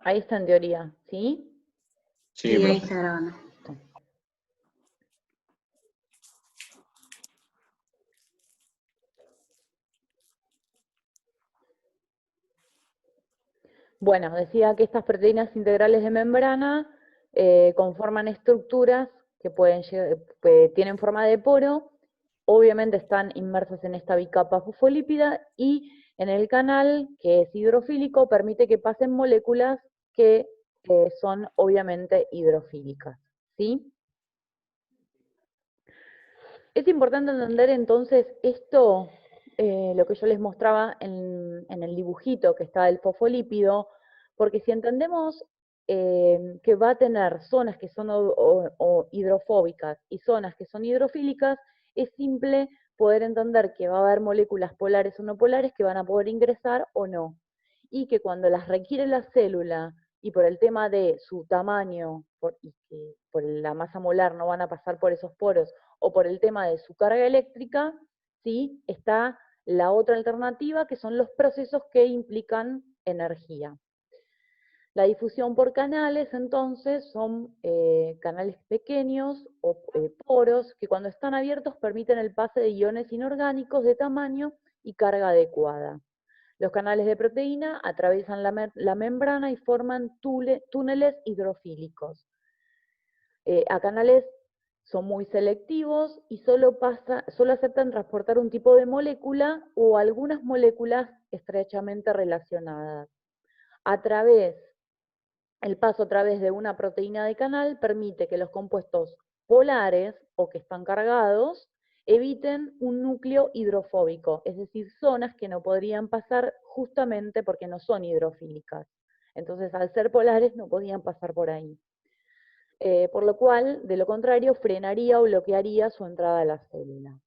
Ahí está en teoría, ¿sí? Sí, Sí, ahí profe. está grabando. Bueno, decía que estas proteínas integrales de membrana conforman estructuras que que tienen forma de poro, obviamente están inmersas en esta bicapa fosfolípida y en el canal, que es hidrofílico, permite que pasen moléculas que son obviamente hidrofílicas, ¿sí? Es importante entender entonces esto, lo que yo les mostraba en el dibujito que está del fosfolípido, porque si entendemos que va a tener zonas que son o hidrofóbicas y zonas que son hidrofílicas, es simple poder entender que va a haber moléculas polares o no polares que van a poder ingresar o no. Y que cuando las requiere la célula y por el tema de su tamaño y que por la masa molar no van a pasar por esos poros, o por el tema de su carga eléctrica, ¿sí? Está la otra alternativa, que son los procesos que implican energía. La difusión por canales, entonces, son canales pequeños o poros que cuando están abiertos permiten el pase de iones inorgánicos de tamaño y carga adecuada. Los canales de proteína atraviesan la membrana y forman túneles hidrofílicos. A canales son muy selectivos y solo aceptan transportar un tipo de molécula o algunas moléculas estrechamente relacionadas. El paso a través de una proteína de canal permite que los compuestos polares o que están cargados eviten un núcleo hidrofóbico, es decir, zonas que no podrían pasar justamente porque no son hidrofílicas. Entonces, al ser polares, no podían pasar por ahí. Por lo cual, de lo contrario, frenaría o bloquearía su entrada a la célula.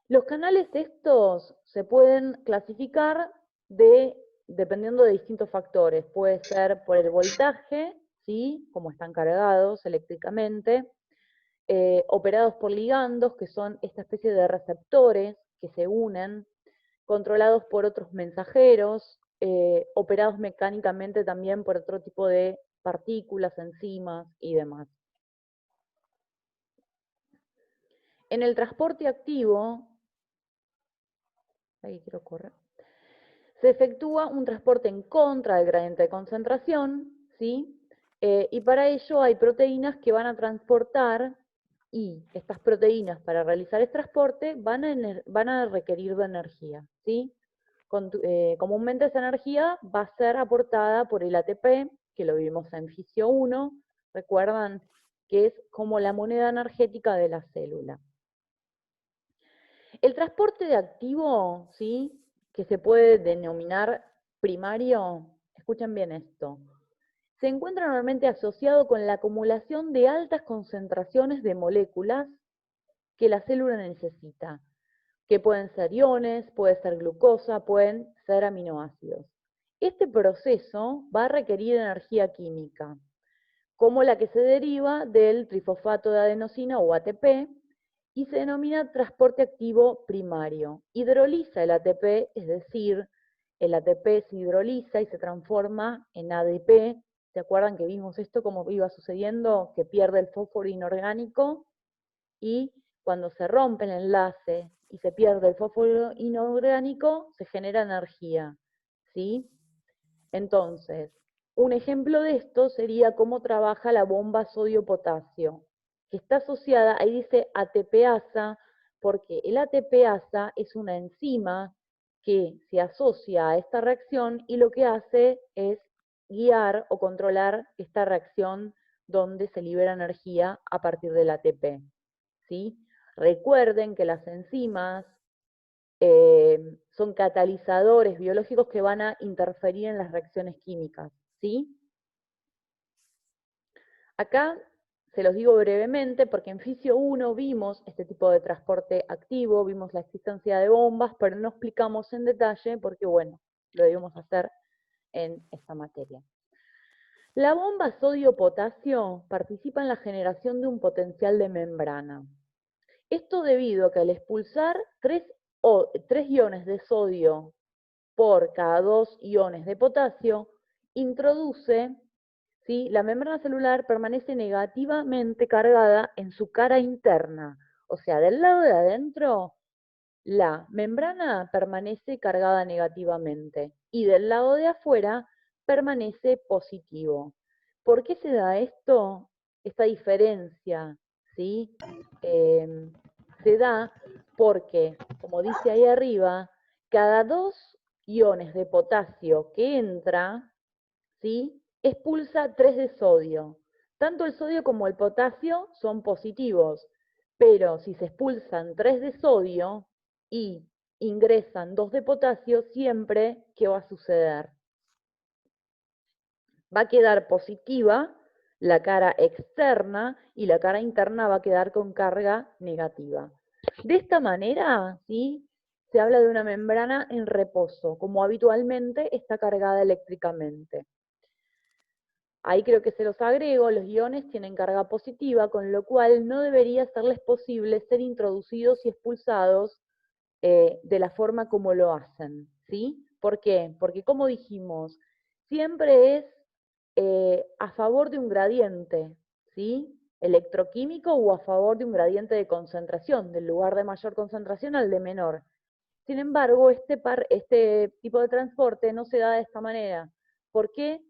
Los canales estos se pueden clasificar dependiendo de distintos factores. Puede ser por el voltaje, ¿sí? Como están cargados eléctricamente, operados por ligandos, que son esta especie de receptores que se unen, controlados por otros mensajeros, operados mecánicamente también por otro tipo de partículas, enzimas y demás. En el transporte activo, ahí quiero correr, se efectúa un transporte en contra del gradiente de concentración, ¿sí? Y para ello hay proteínas que van a transportar, y estas proteínas para realizar el transporte van a requerir de energía, ¿sí? Comúnmente esa energía va a ser aportada por el ATP, que lo vimos en Fisio 1, recuerdan que es como la moneda energética de la célula. El transporte de activo, ¿sí? Que se puede denominar primario, escuchen bien esto, se encuentra normalmente asociado con la acumulación de altas concentraciones de moléculas que la célula necesita, que pueden ser iones, puede ser glucosa, pueden ser aminoácidos. Este proceso va a requerir energía química, como la que se deriva del trifosfato de adenosina o ATP, y se denomina transporte activo primario. Hidroliza el ATP, es decir, el ATP se hidroliza y se transforma en ADP. ¿Se acuerdan que vimos esto como iba sucediendo? Que pierde el fósforo inorgánico y cuando se rompe el enlace y se pierde el fósforo inorgánico, se genera energía, ¿sí? Entonces, un ejemplo de esto sería cómo trabaja la bomba sodio-potasio, que está asociada, ahí dice ATPasa, porque el ATPasa es una enzima que se asocia a esta reacción y lo que hace es guiar o controlar esta reacción donde se libera energía a partir del ATP, ¿sí? Recuerden que las enzimas son catalizadores biológicos que van a interferir en las reacciones químicas, ¿sí? Acá se los digo brevemente porque en Fisio 1 vimos este tipo de transporte activo, vimos la existencia de bombas, pero no explicamos en detalle porque, bueno, lo debemos hacer en esta materia. La bomba sodio-potasio participa en la generación de un potencial de membrana. Esto debido a que al expulsar 3 iones de sodio por cada 2 iones de potasio, introduce, ¿sí? La membrana celular permanece negativamente cargada en su cara interna. O sea, del lado de adentro, la membrana permanece cargada negativamente y del lado de afuera permanece positivo. ¿Por qué se da esto? Esta diferencia, ¿sí? Se da porque, como dice ahí arriba, cada 2 iones de potasio que entra, ¿sí? Expulsa 3 de sodio. Tanto el sodio como el potasio son positivos, pero si se expulsan 3 de sodio y ingresan 2 de potasio, siempre, ¿qué va a suceder? Va a quedar positiva la cara externa y la cara interna va a quedar con carga negativa. De esta manera, ¿sí? Se habla de una membrana en reposo, como habitualmente está cargada eléctricamente. Ahí creo que se los agrego, los iones tienen carga positiva, con lo cual no debería serles posible ser introducidos y expulsados de la forma como lo hacen, ¿sí? ¿Por qué? Porque como dijimos, siempre es a favor de un gradiente, ¿sí? Electroquímico o a favor de un gradiente de concentración, del lugar de mayor concentración al de menor. Sin embargo, este tipo de transporte no se da de esta manera. ¿Por qué?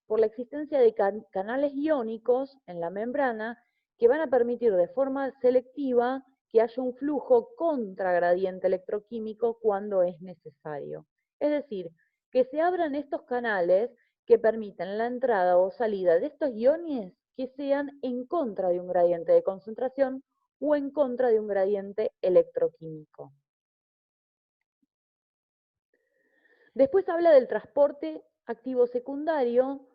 Por la existencia de canales iónicos en la membrana que van a permitir de forma selectiva que haya un flujo contra gradiente electroquímico cuando es necesario. Es decir, que se abran estos canales que permitan la entrada o salida de estos iones que sean en contra de un gradiente de concentración o en contra de un gradiente electroquímico. Después habla del transporte activo secundario,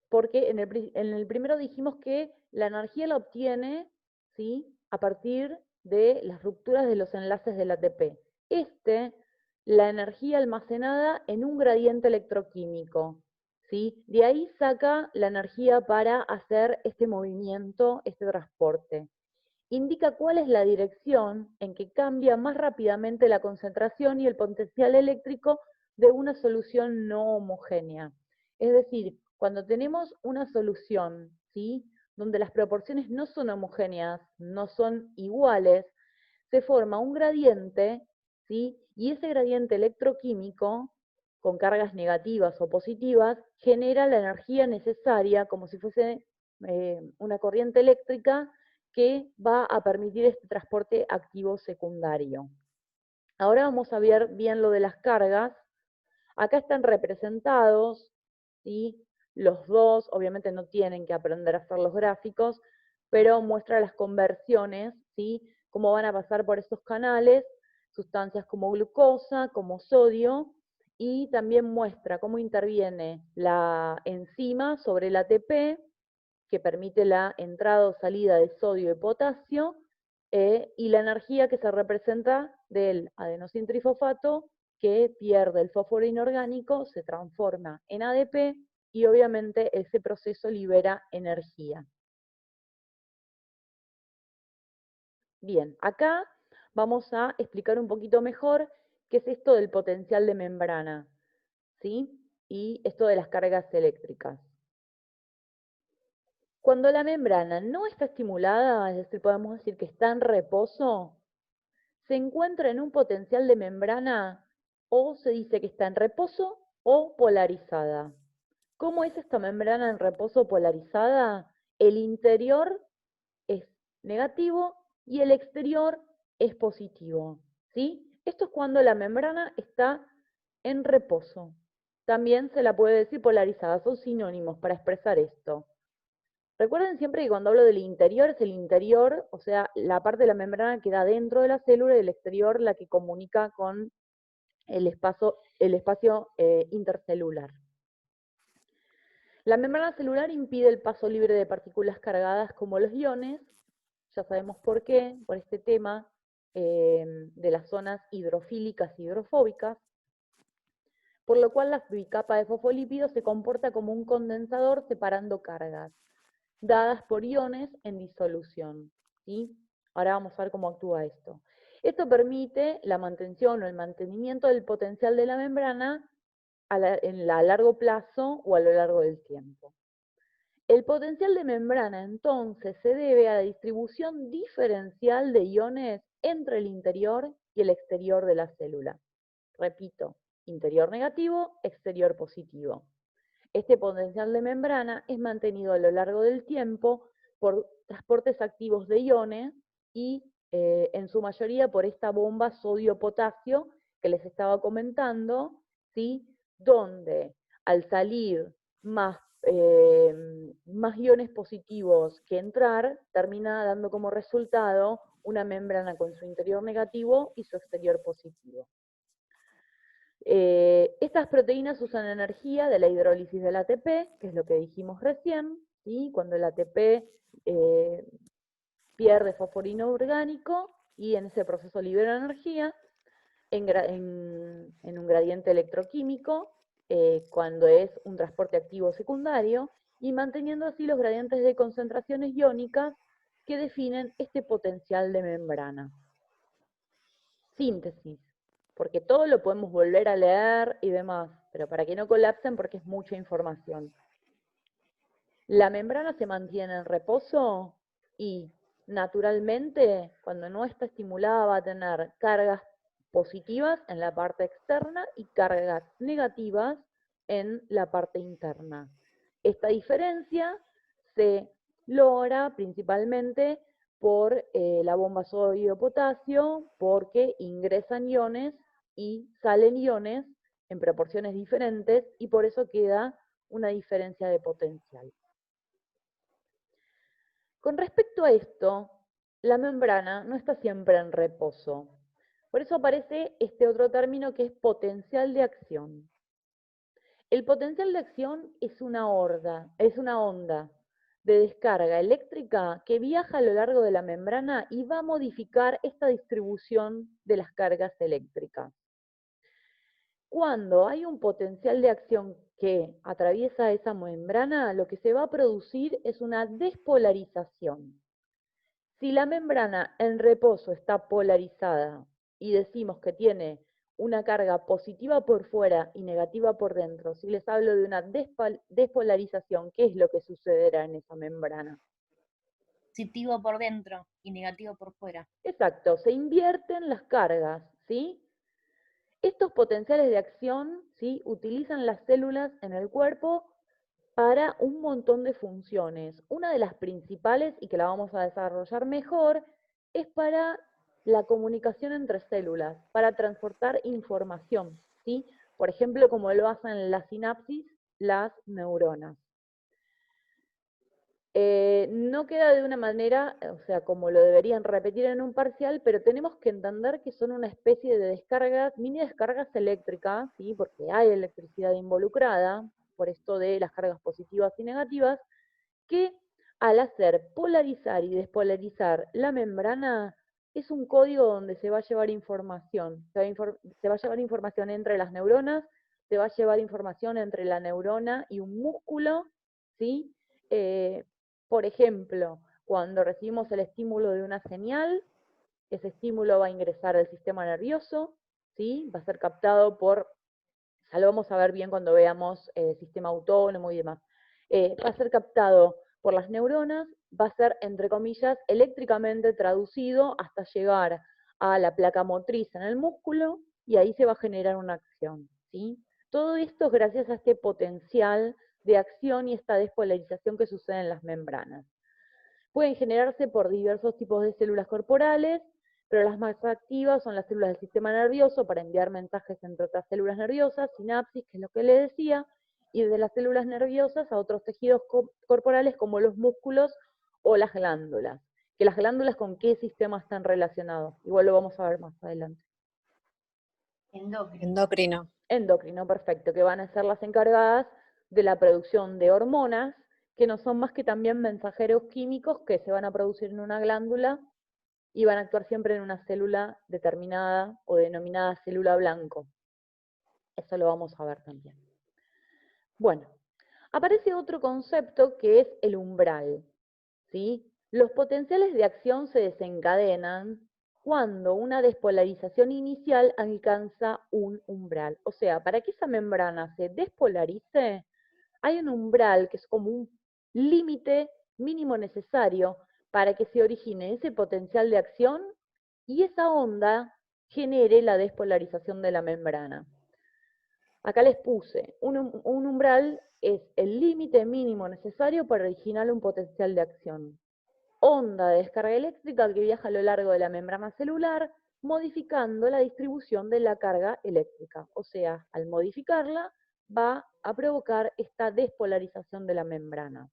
porque en el primero dijimos que la energía la obtiene, ¿sí? A partir de las rupturas de los enlaces del ATP. La energía almacenada en un gradiente electroquímico, ¿sí? De ahí saca la energía para hacer este movimiento, este transporte. Indica cuál es la dirección en que cambia más rápidamente la concentración y el potencial eléctrico de una solución no homogénea. Es decir, cuando tenemos una solución, ¿sí? Donde las proporciones no son homogéneas, no son iguales, se forma un gradiente, ¿sí? Y ese gradiente electroquímico, con cargas negativas o positivas, genera la energía necesaria, como si fuese una corriente eléctrica, que va a permitir este transporte activo secundario. Ahora vamos a ver bien lo de las cargas. Acá están representados, ¿sí? Los dos, obviamente no tienen que aprender a hacer los gráficos, pero muestra las conversiones, ¿sí? Cómo van a pasar por estos canales, sustancias como glucosa, como sodio, y también muestra cómo interviene la enzima sobre el ATP, que permite la entrada o salida de sodio y potasio, y la energía que se representa del adenosintrifosfato, que pierde el fósforo inorgánico, se transforma en ADP y obviamente ese proceso libera energía. Bien, acá vamos a explicar un poquito mejor qué es esto del potencial de membrana, ¿sí? Y esto de las cargas eléctricas. Cuando la membrana no está estimulada, es decir, podemos decir que está en reposo, se encuentra en un potencial de membrana o se dice que está en reposo o polarizada. ¿Cómo es esta membrana en reposo polarizada? El interior es negativo y el exterior es positivo, ¿sí? Esto es cuando la membrana está en reposo. También se la puede decir polarizada, son sinónimos para expresar esto. Recuerden siempre que cuando hablo del interior, es el interior, o sea, la parte de la membrana que da dentro de la célula y el exterior la que comunica con el espacio intercelular. La membrana celular impide el paso libre de partículas cargadas como los iones, ya sabemos por qué, por este tema de las zonas hidrofílicas y hidrofóbicas, por lo cual la bicapa de fosfolípidos se comporta como un condensador separando cargas dadas por iones en disolución, ¿sí? Ahora vamos a ver cómo actúa esto. Esto permite la mantención o el mantenimiento del potencial de la membrana a largo plazo o a lo largo del tiempo. El potencial de membrana, entonces, se debe a la distribución diferencial de iones entre el interior y el exterior de la célula. Repito, interior negativo, exterior positivo. Este potencial de membrana es mantenido a lo largo del tiempo por transportes activos de iones y en su mayoría por esta bomba sodio-potasio que les estaba comentando, ¿sí? Donde al salir más iones positivos que entrar, termina dando como resultado una membrana con su interior negativo y su exterior positivo. Estas proteínas usan energía de la hidrólisis del ATP, que es lo que dijimos recién, ¿sí? Cuando el ATP pierde fosforino orgánico y en ese proceso libera energía en un gradiente electroquímico, cuando es un transporte activo secundario, y manteniendo así los gradientes de concentraciones iónicas que definen este potencial de membrana. Síntesis, porque todo lo podemos volver a leer y demás, pero para que no colapsen porque es mucha información. La membrana se mantiene en reposo y naturalmente cuando no está estimulada va a tener cargas positivas en la parte externa y cargas negativas en la parte interna. Esta diferencia se logra principalmente por la bomba sodio-potasio, porque ingresan iones y salen iones en proporciones diferentes y por eso queda una diferencia de potencial. Con respecto a esto, la membrana no está siempre en reposo. Por eso aparece este otro término que es potencial de acción. El potencial de acción es una onda de descarga eléctrica que viaja a lo largo de la membrana y va a modificar esta distribución de las cargas eléctricas. Cuando hay un potencial de acción que atraviesa esa membrana, lo que se va a producir es una despolarización. Si la membrana en reposo está polarizada y decimos que tiene una carga positiva por fuera y negativa por dentro, si les hablo de una despolarización, ¿qué es lo que sucederá en esa membrana? Positivo por dentro y negativo por fuera. Exacto, se invierten las cargas, ¿sí? Estos potenciales de acción, ¿sí? Utilizan las células en el cuerpo para un montón de funciones. Una de las principales, y que la vamos a desarrollar mejor, es para la comunicación entre células, para transportar información, ¿sí? Por ejemplo, como lo hacen la sinapsis, las neuronas. No queda de una manera, o sea, como lo deberían repetir en un parcial, pero tenemos que entender que son una especie de descargas, mini descargas eléctricas, ¿sí? Porque hay electricidad involucrada, por esto de las cargas positivas y negativas, que al hacer polarizar y despolarizar la membrana, es un código donde se va a llevar información. Se va a llevar información entre las neuronas, se va a llevar información entre la neurona y un músculo, ¿sí? Por ejemplo, cuando recibimos el estímulo de una señal, ese estímulo va a ingresar al sistema nervioso, ¿sí? Va a ser captado por, ya lo vamos a ver bien cuando veamos sistema autónomo y demás, va a ser captado por las neuronas, va a ser, entre comillas, eléctricamente traducido hasta llegar a la placa motriz en el músculo y ahí se va a generar una acción, ¿sí? Todo esto es gracias a este potencial de acción y esta despolarización que sucede en las membranas. Pueden generarse por diversos tipos de células corporales, pero las más activas son las células del sistema nervioso para enviar mensajes entre otras células nerviosas, sinapsis, que es lo que le decía, y de las células nerviosas a otros tejidos corporales como los músculos o las glándulas. Que las glándulas con qué sistema están relacionados, igual lo vamos a ver más adelante. Endocrino. Endocrino, perfecto, que van a ser las encargadas de la producción de hormonas, que no son más que también mensajeros químicos que se van a producir en una glándula y van a actuar siempre en una célula determinada o denominada célula blanco. Eso lo vamos a ver también. Bueno, aparece otro concepto que es el umbral, ¿sí? Los potenciales de acción se desencadenan cuando una despolarización inicial alcanza un umbral. O sea, para que esa membrana se despolarice, hay un umbral que es como un límite mínimo necesario para que se origine ese potencial de acción y esa onda genere la despolarización de la membrana. Acá les puse, un umbral es el límite mínimo necesario para originar un potencial de acción. Onda de descarga eléctrica que viaja a lo largo de la membrana celular, modificando la distribución de la carga eléctrica. O sea, al modificarla, va a provocar esta despolarización de la membrana.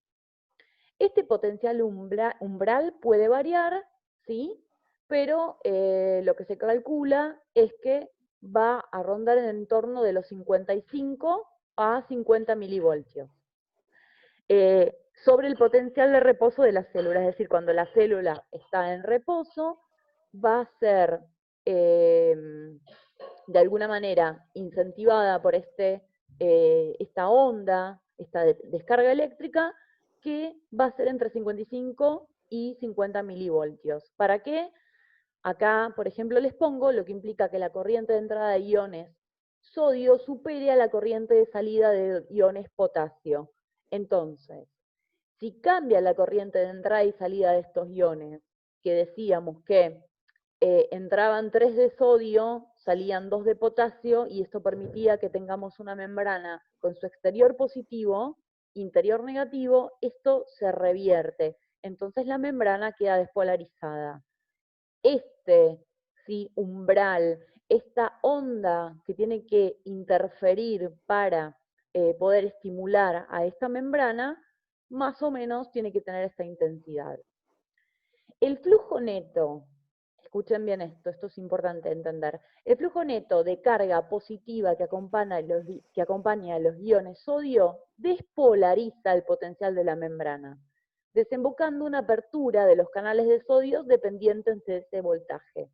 Este potencial umbral puede variar, ¿sí? Pero lo que se calcula es que va a rondar en torno de los 55 a 50 milivoltios. Sobre el potencial de reposo de la célula, es decir, cuando la célula está en reposo, va a ser de alguna manera incentivada por esta onda, esta descarga eléctrica, que va a ser entre 55 y 50 milivoltios. ¿Para qué? Acá, por ejemplo, les pongo lo que implica que la corriente de entrada de iones sodio supere a la corriente de salida de iones potasio. Entonces, si cambia la corriente de entrada y salida de estos iones, que decíamos que entraban 3 de sodio, salían 2 de potasio, y esto permitía que tengamos una membrana con su exterior positivo, interior negativo, esto se revierte. Entonces la membrana queda despolarizada. ¿Sí? Umbral, esta onda que tiene que interferir para poder estimular a esta membrana, más o menos tiene que tener esta intensidad. El flujo neto, escuchen bien esto es importante entender, el flujo neto de carga positiva que acompaña a los iones sodio despolariza el potencial de la membrana, desembocando una apertura de los canales de sodio dependientes de ese voltaje.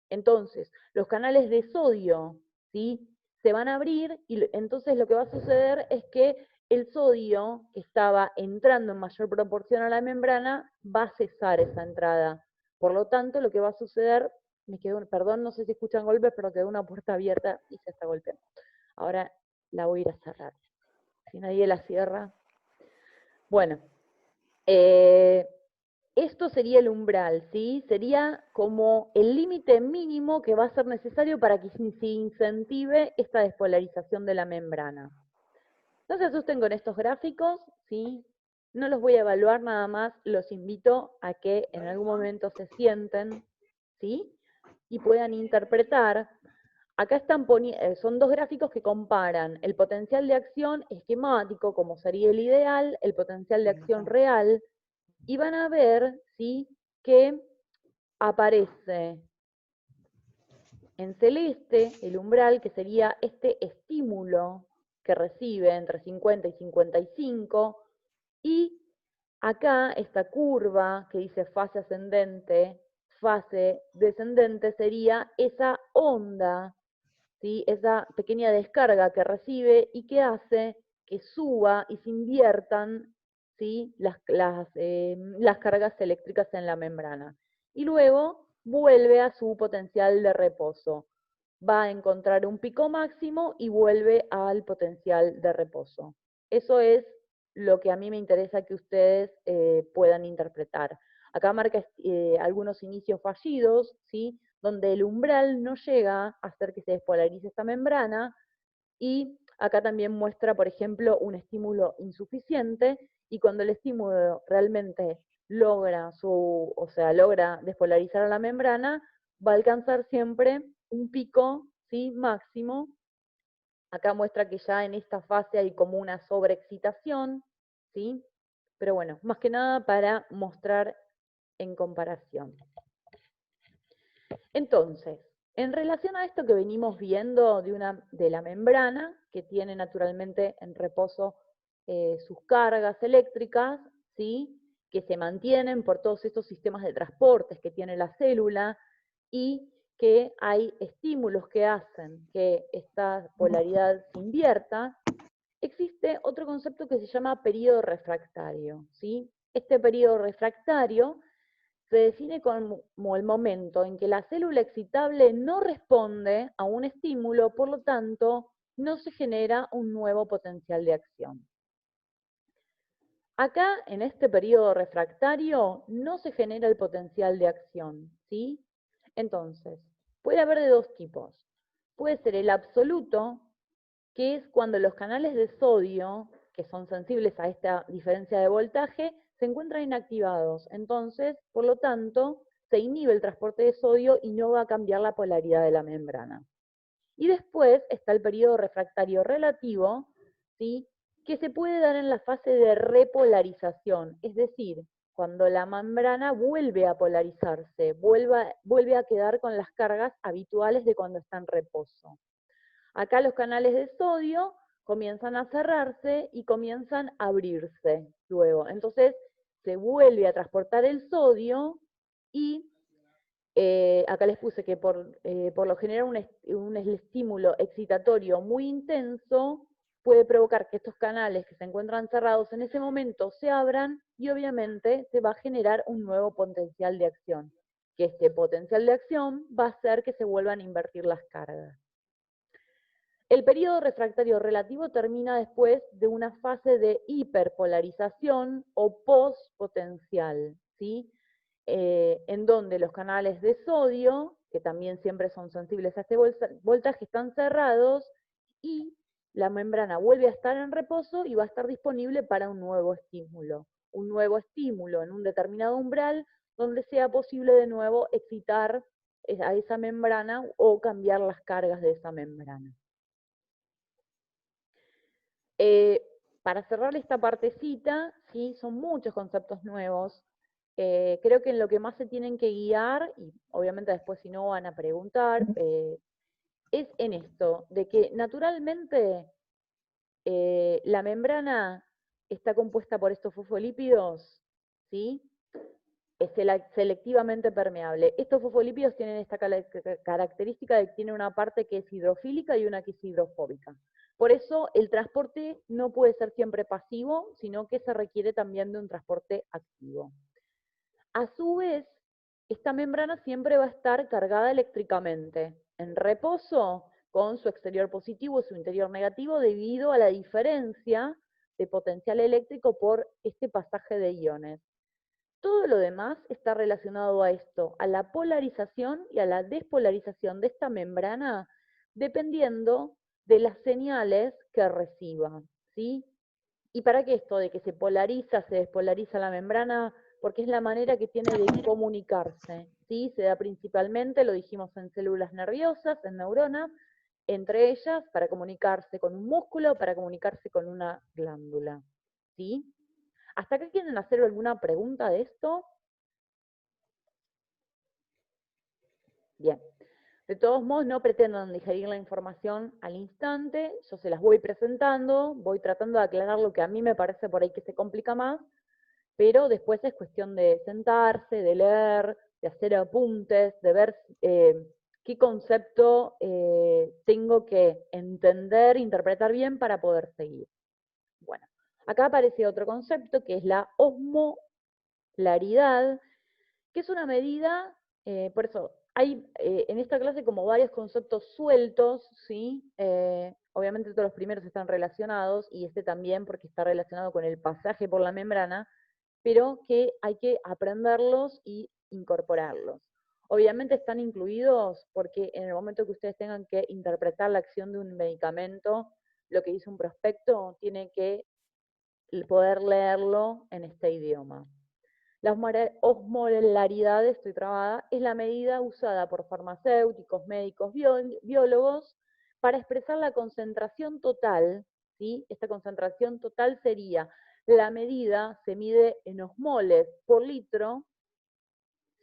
Entonces, los canales de sodio, ¿sí?, se van a abrir y entonces lo que va a suceder es que el sodio, que estaba entrando en mayor proporción a la membrana, va a cesar esa entrada. Por lo tanto, lo que va a suceder, perdón, no sé si escuchan golpes, pero quedó una puerta abierta y se está golpeando. Ahora la voy a ir a cerrar. Si nadie la cierra. Bueno, esto sería el umbral, ¿sí? Sería como el límite mínimo que va a ser necesario para que se incentive esta despolarización de la membrana. No se asusten con estos gráficos, ¿sí? No los voy a evaluar nada más, los invito a que en algún momento se sienten, ¿sí?, y puedan interpretar. Acá son dos gráficos que comparan el potencial de acción esquemático, como sería el ideal, el potencial de acción real, y van a ver, ¿sí?, que aparece en celeste el umbral, que sería este estímulo que recibe entre 50 y 55, y acá esta curva que dice fase ascendente, fase descendente, sería esa onda, ¿sí?, esa pequeña descarga que recibe y que hace que suba y se inviertan, ¿sí?, las cargas eléctricas en la membrana. Y luego vuelve a su potencial de reposo. Va a encontrar un pico máximo y vuelve al potencial de reposo. Eso es lo que a mí me interesa que ustedes puedan interpretar. Acá marca algunos inicios fallidos, ¿sí?, donde el umbral no llega a hacer que se despolarice esta membrana, y acá también muestra, por ejemplo, un estímulo insuficiente, y cuando el estímulo realmente logra despolarizar a la membrana, va a alcanzar siempre un pico, ¿sí?, máximo. Acá muestra que ya en esta fase hay como una sobreexcitación, ¿sí? Pero bueno, más que nada para mostrar en comparación. Entonces, en relación a esto que venimos viendo de la membrana, que tiene naturalmente en reposo sus cargas eléctricas, ¿sí?, que se mantienen por todos estos sistemas de transportes que tiene la célula, y que hay estímulos que hacen que esta polaridad se invierta, existe otro concepto que se llama periodo refractario, ¿sí? Este periodo refractario se define como el momento en que la célula excitable no responde a un estímulo, por lo tanto, no se genera un nuevo potencial de acción. Acá, en este periodo refractario, no se genera el potencial de acción, ¿sí? Entonces, puede haber de dos tipos. Puede ser el absoluto, que es cuando los canales de sodio, que son sensibles a esta diferencia de voltaje, se encuentran inactivados. Entonces, por lo tanto, se inhibe el transporte de sodio y no va a cambiar la polaridad de la membrana. Y después está el periodo refractario relativo, ¿sí? Que se puede dar en la fase de repolarización, es decir, cuando la membrana vuelve a polarizarse, vuelve a quedar con las cargas habituales de cuando está en reposo. Acá los canales de sodio comienzan a cerrarse y comienzan a abrirse luego. Entonces se vuelve a transportar el sodio y acá les puse que por lo general un estímulo excitatorio muy intenso puede provocar que estos canales que se encuentran cerrados en ese momento se abran y obviamente se va a generar un nuevo potencial de acción, que este potencial de acción va a hacer que se vuelvan a invertir las cargas. El periodo refractario relativo termina después de una fase de hiperpolarización o postpotencial, ¿sí? En donde los canales de sodio, que también siempre son sensibles a este voltaje, están cerrados y la membrana vuelve a estar en reposo y va a estar disponible para un nuevo estímulo. Un nuevo estímulo en un determinado umbral donde sea posible de nuevo excitar a esa membrana o cambiar las cargas de esa membrana. Para cerrar esta partecita, ¿sí? Son muchos conceptos nuevos. Creo que en lo que más se tienen que guiar, y obviamente después si no van a preguntar, es en esto, de que naturalmente la membrana está compuesta por estos fosfolípidos, ¿sí? Es selectivamente permeable. Estos fosfolípidos tienen esta característica de que tienen una parte que es hidrofílica y una que es hidrofóbica. Por eso el transporte no puede ser siempre pasivo, sino que se requiere también de un transporte activo. A su vez, esta membrana siempre va a estar cargada eléctricamente, en reposo, con su exterior positivo y su interior negativo, debido a la diferencia de potencial eléctrico por este pasaje de iones. Todo lo demás está relacionado a esto, a la polarización y a la despolarización de esta membrana, dependiendo de las señales que reciba, ¿sí? ¿Y para qué esto de que se polariza, se despolariza la membrana? Porque es la manera que tiene de comunicarse, ¿sí? Se da principalmente, lo dijimos, en células nerviosas, en neuronas, entre ellas para comunicarse con un músculo, para comunicarse con una glándula, ¿sí? ¿Hasta acá quieren hacer alguna pregunta de esto? Bien. De todos modos, no pretendan digerir la información al instante, yo se las voy presentando, voy tratando de aclarar lo que a mí me parece por ahí que se complica más, pero después es cuestión de sentarse, de leer, de hacer apuntes, de ver qué concepto tengo que entender, interpretar bien para poder seguir. Bueno, acá aparece otro concepto que es la osmolaridad, que es una medida, por eso hay en esta clase como varios conceptos sueltos, ¿sí? Obviamente todos los primeros están relacionados, y este también porque está relacionado con el pasaje por la membrana, pero que hay que aprenderlos y incorporarlos. Obviamente están incluidos porque en el momento que ustedes tengan que interpretar la acción de un medicamento, lo que dice un prospecto, tiene que poder leerlo en este idioma. La osmolaridad, estoy trabada, es la medida usada por farmacéuticos, médicos, biólogos para expresar la concentración total, ¿sí? Esta concentración total sería la medida, se mide en osmoles por litro,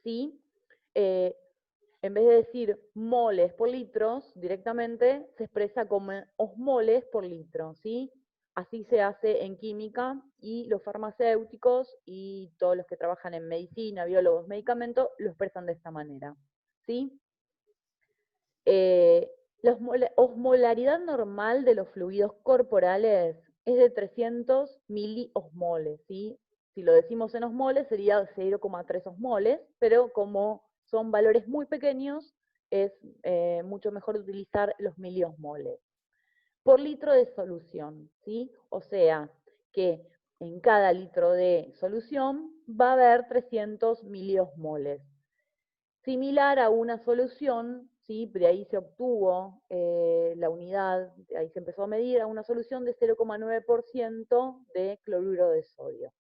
¿sí? En vez de decir moles por litros directamente, se expresa como osmoles por litro, ¿sí? Así se hace en química, y los farmacéuticos y todos los que trabajan en medicina, biólogos, medicamentos, lo expresan de esta manera, ¿sí? La osmolaridad normal de los fluidos corporales es de 300 miliosmoles, ¿sí? si lo decimos en osmoles, sería 0,3 osmoles, pero como son valores muy pequeños, es mucho mejor utilizar los miliosmoles por litro de solución, ¿sí? O sea, que en cada litro de solución va a haber 300 miliosmoles. Similar a una solución, ¿sí? De ahí se obtuvo la unidad, ahí se empezó a medir a una solución de 0,9% de cloruro de sodio.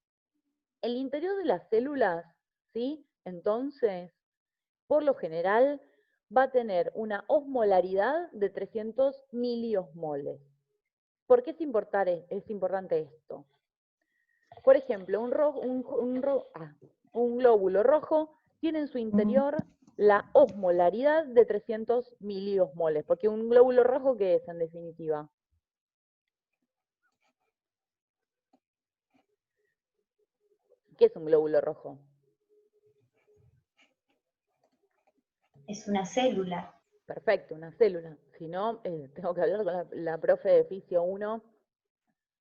El interior de las células, ¿sí? Entonces, por lo general, va a tener una osmolaridad de 300 miliosmoles. ¿Por qué es importante esto? Por ejemplo, un glóbulo rojo tiene en su interior la osmolaridad de 300 miliosmoles, porque un glóbulo rojo, ¿qué es en definitiva? ¿Qué es un glóbulo rojo? Es una célula. Perfecto, una célula. Si no, tengo que hablar con la profe de Fisio 1.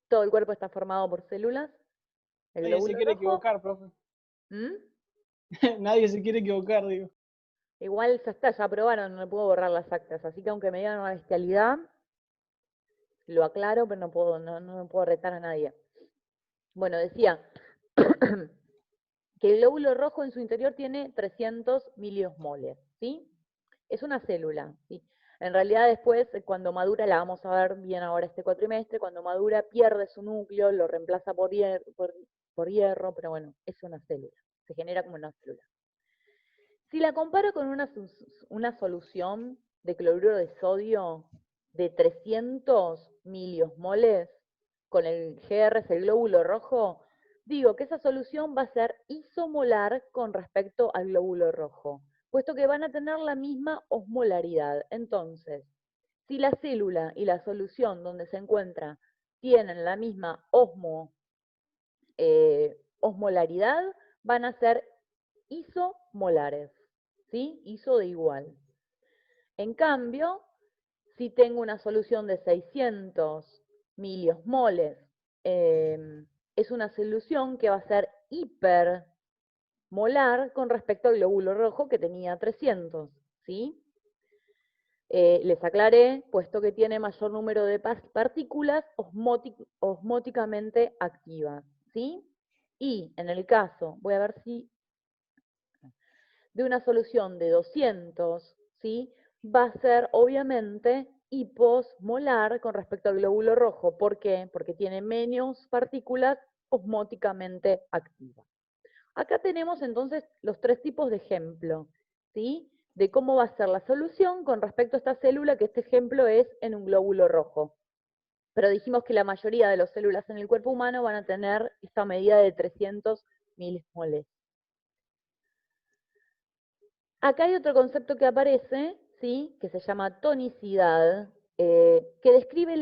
Todo el cuerpo está formado por células. El Nadie se glóbulo quiere rojo. equivocar, profe. ¿Mm? Nadie se quiere equivocar, digo. Igual ya está, ya aprobaron, no le puedo borrar las actas. Así que aunque me digan una bestialidad, lo aclaro, pero no puedo retar a nadie. Bueno, decía que el glóbulo rojo en su interior tiene 300 miliosmoles, ¿sí? Es una célula, ¿sí? En realidad después, cuando madura, la vamos a ver bien ahora este cuatrimestre, cuando madura pierde su núcleo, lo reemplaza por hierro, pero bueno, es una célula, se genera como una célula. Si la comparo con una solución de cloruro de sodio de 300 miliosmoles, con el GR, el glóbulo rojo, digo que esa solución va a ser isomolar con respecto al glóbulo rojo, puesto que van a tener la misma osmolaridad. Entonces, si la célula y la solución donde se encuentra tienen la misma osmolaridad, van a ser isomolares, ¿sí? Iso de igual. En cambio, si tengo una solución de 600 miliosmoles, es una solución que va a ser hipermolar con respecto al glóbulo rojo que tenía 300, ¿sí? Les aclaré, puesto que tiene mayor número de partículas osmóticamente activas, ¿sí? Y en el caso, voy a ver si de una solución de 200, ¿sí? Va a ser obviamente hiposmolar con respecto al glóbulo rojo. ¿Por qué? Porque tiene menos partículas osmóticamente activas. Acá tenemos entonces los tres tipos de ejemplo, ¿sí? De cómo va a ser la solución con respecto a esta célula, que este ejemplo es en un glóbulo rojo. Pero dijimos que la mayoría de las células en el cuerpo humano van a tener esta medida de 300 milimoles. Acá hay otro concepto que aparece, ¿sí? Que se llama tonicidad, que describe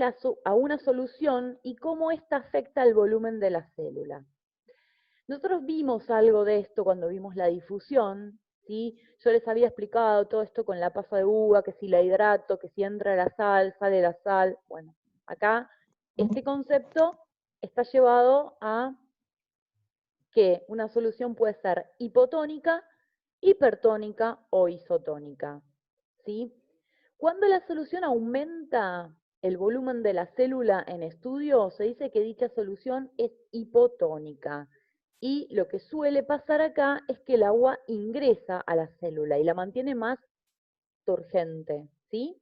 a una solución y cómo ésta afecta al volumen de la célula. Nosotros vimos algo de esto cuando vimos la difusión, ¿sí? Yo les había explicado todo esto con la pasa de uva, que si la hidrato, que si entra la sal, sale la sal. Bueno, acá este concepto está llevado a que una solución puede ser hipotónica, hipertónica o isotónica, ¿sí? Cuando la solución aumenta el volumen de la célula en estudio, se dice que dicha solución es hipotónica. Y lo que suele pasar acá es que el agua ingresa a la célula y la mantiene más turgente, ¿sí?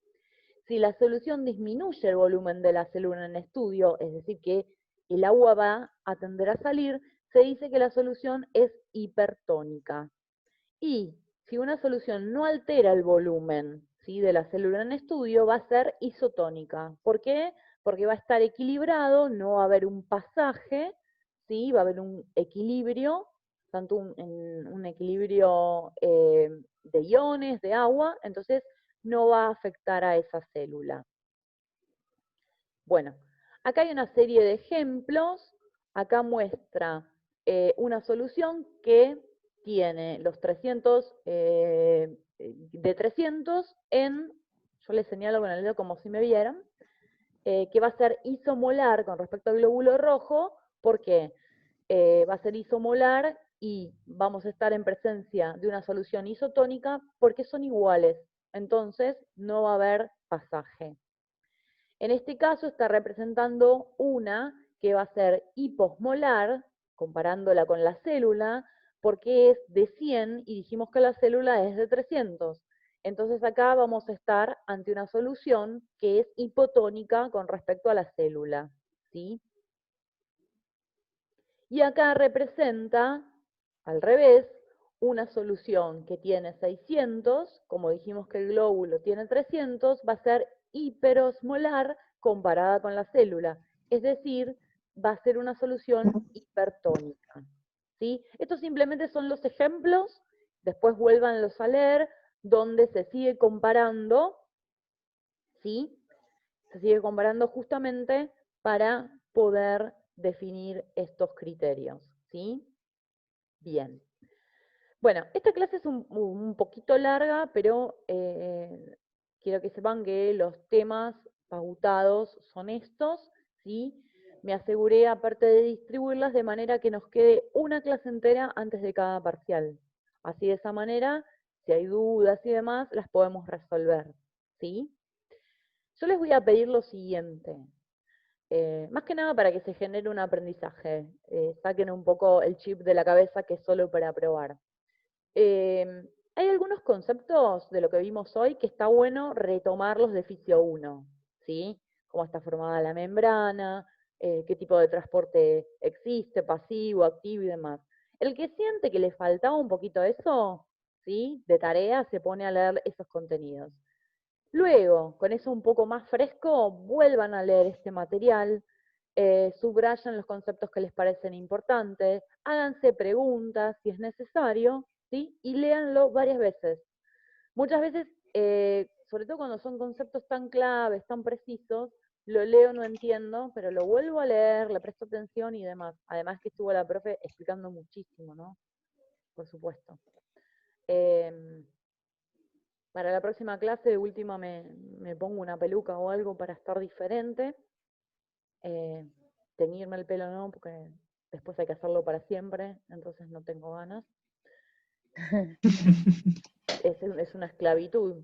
Si la solución disminuye el volumen de la célula en estudio, es decir, que el agua va a tender a salir, se dice que la solución es hipertónica. Y si una solución no altera el volumen, ¿sí?, de la célula en estudio, va a ser isotónica. ¿Por qué? Porque va a estar equilibrado, no va a haber un pasaje, ¿sí? Va a haber un equilibrio, tanto un equilibrio de iones, de agua, entonces no va a afectar a esa célula. Bueno, acá hay una serie de ejemplos. Acá muestra una solución que tiene los 300, de 300 en, yo les señalo con el dedo como si me vieran, que va a ser isomolar con respecto al glóbulo rojo. ¿Por qué? va a ser isomolar y vamos a estar en presencia de una solución isotónica porque son iguales. Entonces no va a haber pasaje. En este caso está representando una que va a ser hiposmolar, comparándola con la célula, porque es de 100 y dijimos que la célula es de 300. Entonces acá vamos a estar ante una solución que es hipotónica con respecto a la célula, ¿sí? Y acá representa, al revés, una solución que tiene 600, como dijimos que el glóbulo tiene 300, va a ser hiperosmolar comparada con la célula. Es decir, va a ser una solución hipertónica. ¿Sí? Estos simplemente son los ejemplos, después vuélvanlos a leer, donde se sigue comparando, ¿sí? Se sigue comparando justamente para poder definir estos criterios, ¿sí? Bien. Bueno, esta clase es un poquito larga, pero quiero que sepan que los temas pautados son estos, ¿sí? Me aseguré, aparte de distribuirlas, de manera que nos quede una clase entera antes de cada parcial. Así de esa manera, si hay dudas y demás, las podemos resolver, ¿sí? Yo les voy a pedir lo siguiente. Más que nada para que se genere un aprendizaje. Saquen un poco el chip de la cabeza que es solo para probar. Hay algunos conceptos de lo que vimos hoy que está bueno retomarlos de Fisio 1, ¿sí? Cómo está formada la membrana, qué tipo de transporte existe, pasivo, activo y demás. El que siente que le faltaba un poquito eso, ¿sí? De tarea, se pone a leer esos contenidos. Luego, con eso un poco más fresco, vuelvan a leer este material, subrayan los conceptos que les parecen importantes, háganse preguntas si es necesario, ¿sí? Y léanlo varias veces. Muchas veces, sobre todo cuando son conceptos tan claves, tan precisos, lo leo, no entiendo, pero lo vuelvo a leer, le presto atención y demás. Además que estuvo la profe explicando muchísimo, ¿no? Por supuesto. Para la próxima clase, de última, me pongo una peluca o algo para estar diferente. Teñirme el pelo no, porque después hay que hacerlo para siempre, entonces no tengo ganas. Es una esclavitud.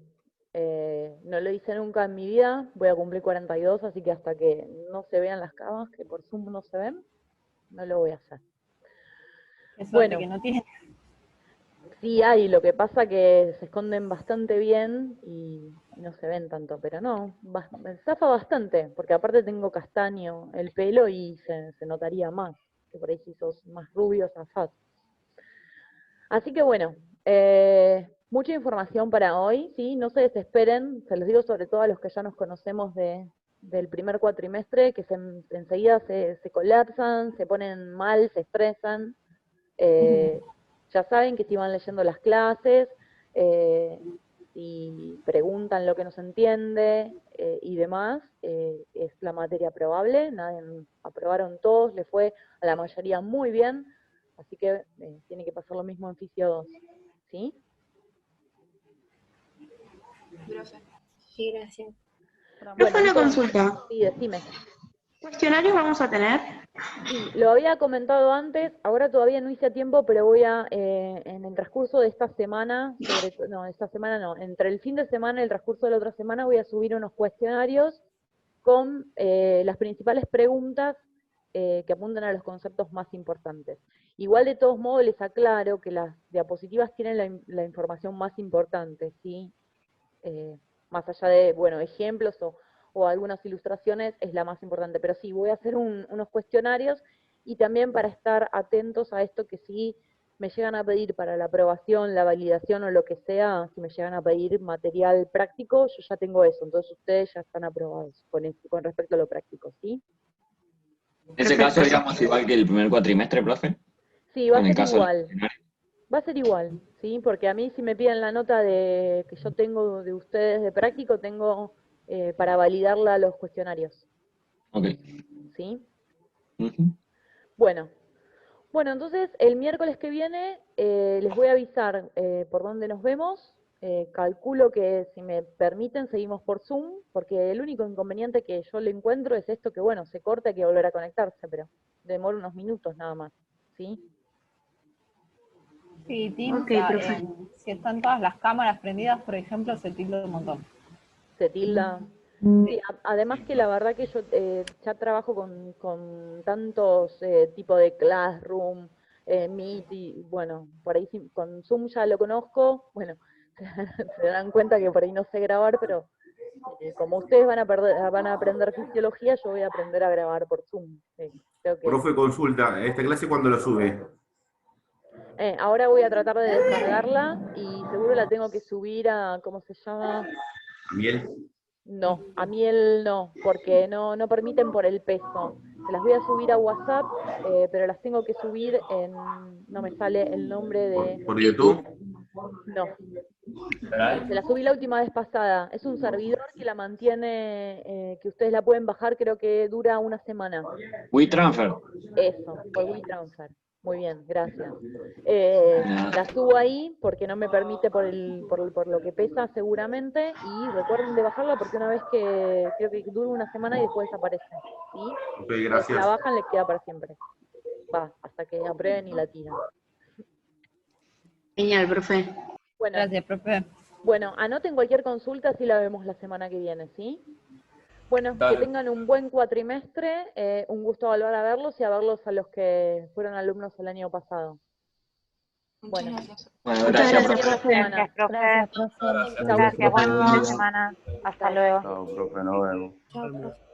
No lo hice nunca en mi vida, voy a cumplir 42, así que hasta que no se vean las camas, que por Zoom no se ven, no lo voy a hacer. Qué suerte Bueno, que no tiene. sí hay, lo que pasa que se esconden bastante bien y no se ven tanto, pero no, me zafa bastante, porque aparte tengo castaño el pelo y se notaría más, que por ahí si sos más rubio, zafás. Así que bueno, mucha información para hoy, ¿sí? No se desesperen, se los digo sobre todo a los que ya nos conocemos del primer cuatrimestre, que enseguida se colapsan, se ponen mal, se estresan. Ya saben que si van leyendo las clases, si preguntan lo que no se entiende y demás, es la materia aprobable, aprobaron todos, le fue a la mayoría muy bien, así que tiene que pasar lo mismo en Fisio 2, ¿sí? Profe. Sí, gracias. Profe, una entonces, consulta. sí, decime. ¿Cuestionarios vamos a tener? Sí, lo había comentado antes, ahora todavía no hice a tiempo, pero voy a, en el transcurso de esta semana, esta semana no, entre el fin de semana y el transcurso de la otra semana voy a subir unos cuestionarios con las principales preguntas que apuntan a los conceptos más importantes. Igual de todos modos les aclaro que las diapositivas tienen la información más importante, ¿sí? Más allá de, bueno, ejemplos o algunas ilustraciones, es la más importante. Pero sí, voy a hacer unos cuestionarios y también para estar atentos a esto que sí me llegan a pedir para la aprobación, la validación o lo que sea, si me llegan a pedir material práctico, yo ya tengo eso, entonces ustedes ya están aprobados con respecto a lo práctico, ¿sí? En ese caso, digamos, igual que el primer cuatrimestre, profe. Sí, va a En el ser caso del igual. escenario. Va a ser igual, ¿sí? Porque a mí si me piden la nota que yo tengo de ustedes de práctico, tengo para validarla los cuestionarios, Ok. ¿sí? Ujú. Bueno, entonces el miércoles que viene les voy a avisar por dónde nos vemos. Calculo que si me permiten seguimos por Zoom, porque el único inconveniente que yo le encuentro es esto que, bueno, se corta, hay que volver a conectarse, pero demora unos minutos nada más. ¿sí? Sí, Teams, Ok, profe. si están todas las cámaras prendidas, por ejemplo, se tilda un montón. Se tilda. Sí, además que la verdad que yo ya trabajo con tantos tipos de Classroom, Meet y bueno, por ahí con Zoom ya lo conozco, bueno, se dan cuenta que por ahí no sé grabar, pero como ustedes van a aprender fisiología, yo voy a aprender a grabar por Zoom. Creo que, Profe, consulta, ¿esta clase cuándo la sube? ahora voy a tratar de descargarla y seguro la tengo que subir a, ¿cómo se llama? ¿Miel? No, a Miel no, porque no permiten por el peso. Se las voy a subir a WhatsApp, pero las tengo que subir en, no me sale el nombre de ¿Por YouTube? No. Se la subí la última vez pasada. Es un servidor que la mantiene, que ustedes la pueden bajar, creo que dura una semana. WeTransfer. Eso, por WeTransfer. Muy bien, gracias. La subo ahí porque no me permite por lo que pesa seguramente, y recuerden de bajarla porque una vez que creo que dura una semana y después desaparece. ¿Sí? Ok, Si gracias. la bajan les queda para siempre. Va, hasta que aprueben y la tiran. Genial, profe. Bueno, Gracias, profe. bueno, anoten cualquier consulta, así la vemos la semana que viene, ¿sí? Bueno, Dale. que tengan un buen cuatrimestre, un gusto volver a verlos y a verlos a los que fueron alumnos el año pasado. Muchas Bueno, gracias. Bueno, Muchas gracias, gracias, profe. esta semana. Gracias, profe. Gracias, profe. Chau, Gracias, chicos. buen fin de semana. Hasta luego. Chao, profe, nos vemos. Chao, profe.